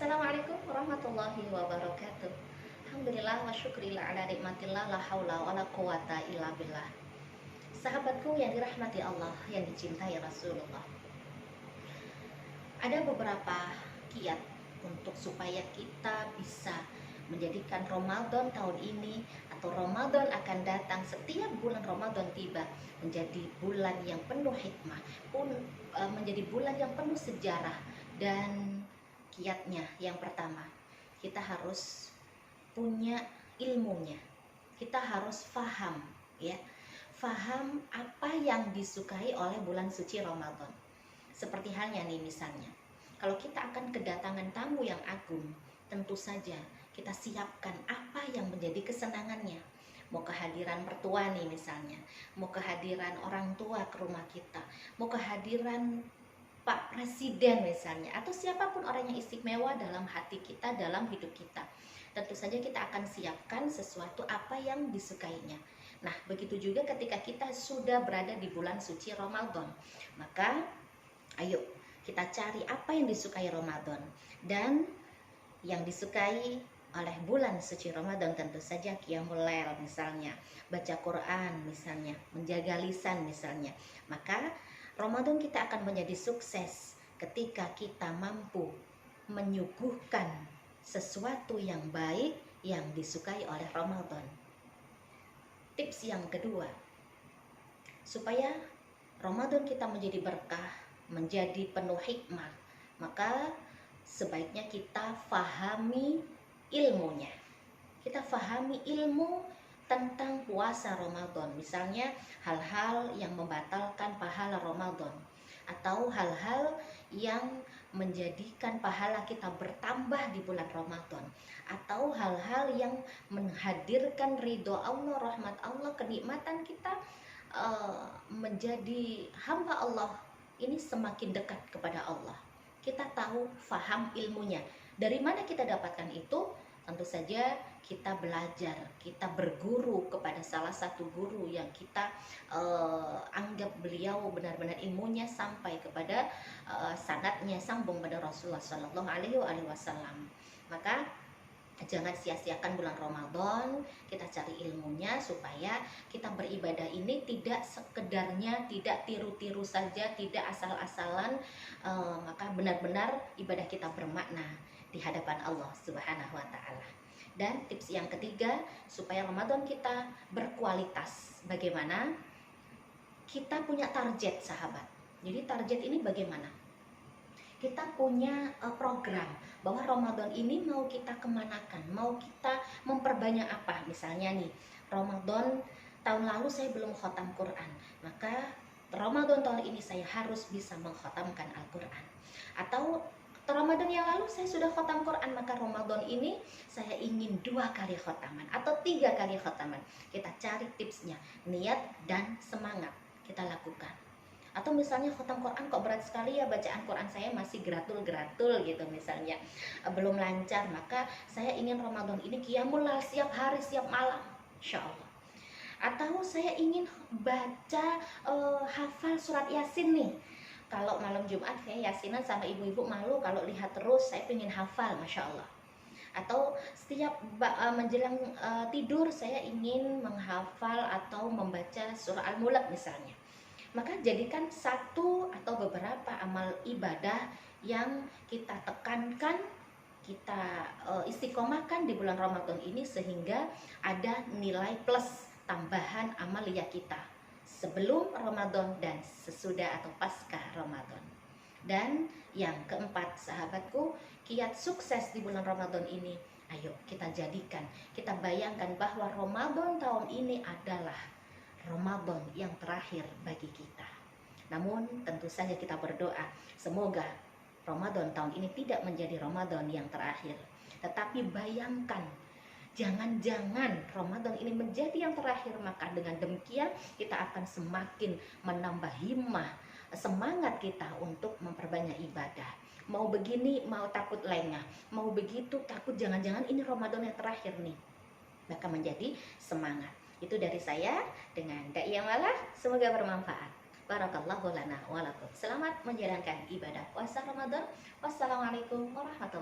Assalamualaikum warahmatullahi wabarakatuh. Alhamdulillah wa syukurillah ala nikmatillah la haula wa la quwata illa billah. Sahabatku yang dirahmati Allah, yang dicintai Rasulullah. Ada beberapa kiat untuk supaya kita bisa menjadikan Ramadan tahun ini atau Ramadan akan datang, setiap bulan Ramadan tiba menjadi bulan yang penuh hikmah, menjadi bulan yang penuh sejarah. Dan kiatnya yang pertama, kita harus punya ilmunya. Kita harus faham, ya. Faham apa yang disukai oleh bulan suci Ramadan. Seperti halnya nih, misalnya kalau kita akan kedatangan tamu yang agung, tentu saja kita siapkan apa yang menjadi kesenangannya. Mau kehadiran mertua nih misalnya, mau kehadiran orang tua ke rumah kita, mau kehadiran Pak Presiden misalnya, atau siapapun orang yang istimewa dalam hati kita, dalam hidup kita. Tentu saja kita akan siapkan sesuatu apa yang disukainya. Nah, begitu juga ketika kita sudah berada di bulan suci Ramadan. Maka, ayo kita cari apa yang disukai Ramadan. Dan yang disukai oleh bulan suci Ramadan tentu saja qiyamul lail misalnya, baca Quran misalnya, menjaga lisan misalnya. Maka Ramadan kita akan menjadi sukses ketika kita mampu menyuguhkan sesuatu yang baik yang disukai oleh Ramadan. Tips yang kedua, supaya Ramadan kita menjadi berkah, menjadi penuh hikmah, maka sebaiknya kita fahami ilmunya. Kita fahami ilmu tentang puasa Ramadan, misalnya hal-hal yang membatalkan pahala Ramadan, atau hal-hal yang menjadikan pahala kita bertambah di bulan Ramadan, atau hal-hal yang menghadirkan ridho Allah, rahmat Allah, kenikmatan kita menjadi hamba Allah ini semakin dekat kepada Allah. Kita tahu, faham ilmunya. Dari mana kita dapatkan itu? Tentu saja kita belajar, kita berguru kepada salah satu guru yang kita anggap beliau benar-benar ilmunya sampai kepada sanadnya sambung pada Rasulullah Shallallahu Alaihi Wasallam. Maka jangan sia-siakan bulan Ramadan, kita cari ilmunya supaya kita beribadah ini tidak sekedarnya, tidak tiru-tiru saja, tidak asal-asalan, maka benar-benar ibadah kita bermakna di hadapan Allah Subhanahu wa Ta'ala. Dan tips yang ketiga, supaya Ramadan kita berkualitas. Bagaimana? Kita punya target, sahabat. Jadi target ini bagaimana? Kita punya program bahwa Ramadan ini mau kita kemanakan, mau kita memperbanyak apa. Misalnya nih, Ramadan tahun lalu saya belum khatam Quran, maka Ramadan tahun ini saya harus bisa mengkhatamkan Al-Quran. Atau Ramadan yang lalu saya sudah khatam Quran, maka Ramadan ini saya ingin 2 kali khataman atau 3 kali khataman. Kita cari tipsnya, niat dan semangat kita lakukan. Atau misalnya khatam Quran kok berat sekali ya, bacaan Quran saya masih gratul-gratul gitu misalnya, belum lancar, maka saya ingin Ramadan ini qiyamul lail setiap hari, setiap malam, insya Allah. Atau saya ingin baca hafal surat Yasin nih. Kalau malam Jumat saya yasinan sama ibu-ibu malu kalau lihat terus, saya pengen hafal, Masya Allah. Atau setiap menjelang tidur saya ingin menghafal atau membaca surah Al-Mulk misalnya. Maka jadikan satu atau beberapa amal ibadah yang kita tekankan, kita istiqomahkan di bulan Ramadan ini, sehingga ada nilai plus tambahan amaliyah kita sebelum Ramadan dan sesudah atau pasca Ramadan. Dan yang keempat, sahabatku, kiat sukses di bulan Ramadan ini, ayo kita jadikan, kita bayangkan bahwa Ramadan tahun ini adalah Ramadan yang terakhir bagi kita. Namun tentu saja kita berdoa, semoga Ramadan tahun ini tidak menjadi Ramadan yang terakhir. Tetapi bayangkan, jangan-jangan Ramadan ini menjadi yang terakhir, maka dengan demikian kita akan semakin menambah himmah, semangat kita untuk memperbanyak ibadah. Mau begini, mau takut lengah, mau begitu takut jangan-jangan ini Ramadan yang terakhir nih, maka menjadi semangat. Itu dari saya dengan Dai Amalah, semoga bermanfaat. Barakallahu lana wa lakum. Selamat menjalankan ibadah puasa Ramadan. Wassalamualaikum warahmatullahi wabarakatuh.